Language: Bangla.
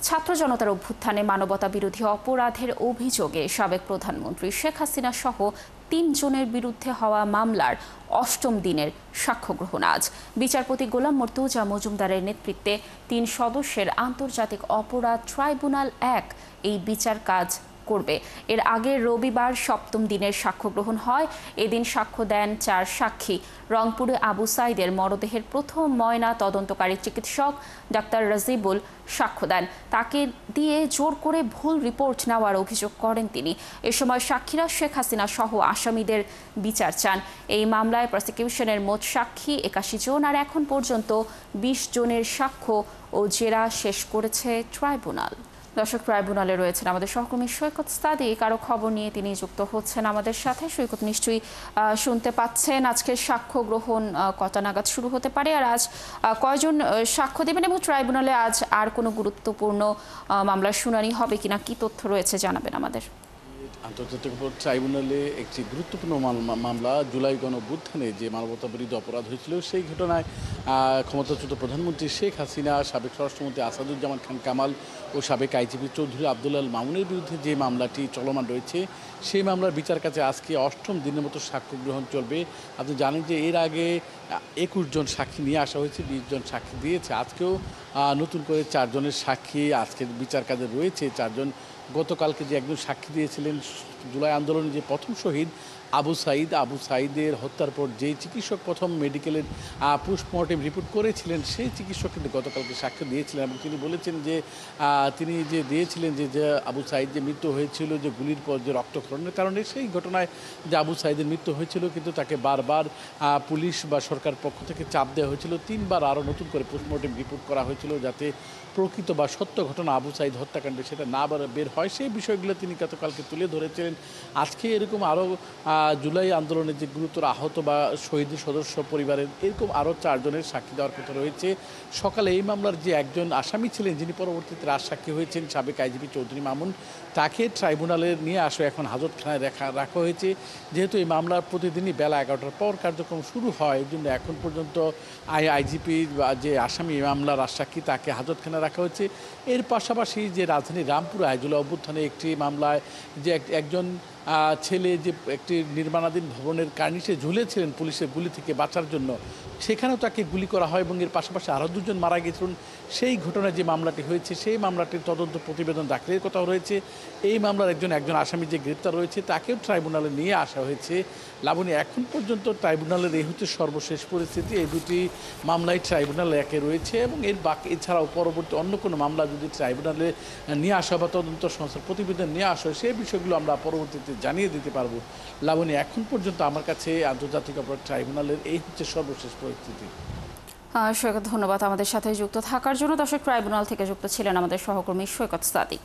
ছাত্র জনতার অভ্যুত্থানে মানবতা বিরোধী অপরাধের অভিযোগে সাবেক প্রধানমন্ত্রী শেখ হাসিনা সহ 3 জনের বিরুদ্ধে হওয়া মামলার 8ম দিনের সাক্ষ্য গ্রহণ আজ। বিচারপতি গোলাম মর্তুজা মজুমদারের নেতৃত্বে 3 সদস্যের আন্তর্জাতিক অপরাধ ট্রাইব্যুনাল 1 এই বিচার কাজ করবে। এর আগে রবিবার 7ম দিনের সাক্ষ্য গ্রহণ হয়। এদিন সাক্ষ্য দেন 4 সাক্ষী। রংপুরে আবু সাইদের মরদেহের প্রথম ময়না তদন্তকারী চিকিৎসক ডাক্তার রাজিবুল সাক্ষ্য দেন। তাকে দিয়ে জোর করে ভুল রিপোর্ট নেওয়ার অভিযোগ করেন তিনি। এ সময় সাক্ষীরা শেখ হাসিনা সহ আসামিদের বিচার চান। এই মামলায় প্রসিকিউশনের মোট সাক্ষী 81 জন, আর এখন পর্যন্ত 20 জনের সাক্ষ্য ও জেরা শেষ করেছে ট্রাইব্যুনাল। দর্শক, ট্রাইব্যুনালে রয়েছেন আমাদের সহকর্মী সৈকত সাদিক। আরও খবর নিয়ে তিনি যুক্ত হচ্ছেন আমাদের সাথে। সৈকত, নিশ্চয়ই শুনতে পাচ্ছেন আজকের সাক্ষ্য গ্রহণ কটা নাগাদ শুরু হতে পারে, আর আজ কয়জন সাক্ষ্য দেবেন এবং ট্রাইব্যুনালে আজ আর কোনো গুরুত্বপূর্ণ মামলার শুনানি হবে কিনা, কি তথ্য রয়েছে জানাবেন আমাদের। আন্তর্জাতিক ট্রাইব্যুনালে একটি গুরুত্বপূর্ণ মামলা জুলাই গণঅভ্যুত্থানে যে মানবতা বিরোধী অপরাধ হয়েছিল সেই ঘটনায় ক্ষমতাচ্যুত প্রধানমন্ত্রী শেখ হাসিনা, সাবেক স্বরাষ্ট্রমন্ত্রী আসাদুজ্জামান খান কামাল ও সাবেক আইজিপি চৌধুরী আব্দুল আল মামুনের বিরুদ্ধে যে মামলাটি চলমান রয়েছে সেই মামলার বিচার কাছে আজকে 8ম দিনের মতো সাক্ষ্য গ্রহণ চলবে। আপনি জানেন যে এর আগে 21 জন সাক্ষী নিয়ে আসা হয়েছে, 20 জন সাক্ষী দিয়েছে। আজকেও নতুন করে 4 জনের সাক্ষী আজকের বিচার কাজে রয়েছে। 4 জন গতকালকে যে একজন সাক্ষী দিয়েছিলেন জুলাই আন্দোলনের যে প্রথম শহীদ আবু সাইদের হত্যার পর যে চিকিৎসক প্রথম মেডিকেলের পোস্টমর্টেম রিপোর্ট করেছিলেন সেই চিকিৎসক কিন্তু গতকালকে সাক্ষ্য দিয়েছিলেন এবং তিনি বলেছেন যে তিনি যে দিয়েছিলেন যে আবু সাইদ যে মৃত্যু হয়েছিল যে গুলির পর যে রক্তক্ষরণের কারণে সেই ঘটনায় যে আবু সাইদের মৃত্যু হয়েছিল, কিন্তু তাকে বারবার পুলিশ বা সরকার পক্ষ থেকে চাপ দেওয়া হয়েছিল। 3বার আরও নতুন করে পোস্টমর্টেম রিপোর্ট করা হয়েছিল যাতে প্রকৃত বা সত্য ঘটনা আবু সাইদ হত্যাকাণ্ডে সেটা না বের হয়। সেই বিষয়গুলো তিনি গতকালকে তুলে ধরেছিলেন। আজকে এরকম আরও জুলাই আন্দোলনের যে গুরুতর আহত বা শহীদ সদস্য পরিবারের এরকম আরও 4 জনের সাক্ষী দেওয়ার কথা রয়েছে। সকালে এই মামলার যে একজন আসামি ছিলেন যিনি পরবর্তীতে রাজসাক্ষী হয়েছেন সাবেক আইজিপি চৌধুরী মামুন, তাকে ট্রাইব্যুনালে নিয়ে আসে এখন হাজতখানায় রাখা হয়েছে। যেহেতু এই মামলার প্রতিদিনই বেলা 11টার পর কার্যক্রম শুরু হয়, এই জন্য এখন পর্যন্ত আইজিপি বা যে আসামি মামলার রাজসাক্ষী তাকে হাজতখানায় রাখা হয়েছে। এর পাশাপাশি যে রাজধানীর রামপুরা জুলাই অভ্যুত্থানে একটি মামলায় যে একজন ছেলে যে একটি নির্মাণাধীন ভবনের কার্নিশে ঝুলেছিলেন পুলিশের গুলি থেকে বাঁচার জন্য, সেখানেও তাকে গুলি করা হয় এবং এর পাশাপাশি আরও 2 জন মারা গেছিলেন। সেই ঘটনায় যে মামলাটি হয়েছে সেই মামলাটির তদন্ত প্রতিবেদন দাখিলের কথাও রয়েছে। এই মামলার একজন আসামি যে গ্রেপ্তার রয়েছে তাকেও ট্রাইব্যুনালে নিয়ে আসা হয়েছে। লাবণী, এখন পর্যন্ত ট্রাইব্যুনালের এই হচ্ছে সর্বশেষ পরিস্থিতি। এই 2টি মামলায় ট্রাইব্যুনাল 1-এ রয়েছে এবং এর বাকি এছাড়াও পরবর্তী অন্য কোনো মামলা যদি ট্রাইব্যুনালে নিয়ে আসা বা তদন্ত সংস্থার প্রতিবেদন নিয়ে আসা হয় সেই বিষয়গুলো আমরা পরবর্তীতে জানিয়ে দিতে পারবো। লাবণী, এখন পর্যন্ত আমার কাছে আন্তর্জাতিক অপরাধ ট্রাইব্যুনালের এই হচ্ছে সর্বশেষ পরিস্থিতি। সৈকত, ধন্যবাদ আমাদের সাথে যুক্ত থাকার জন্য। দর্শক, ট্রাইব্যুনাল থেকে যুক্ত ছিলেন আমাদের সহকর্মী সৈকত সাদিক।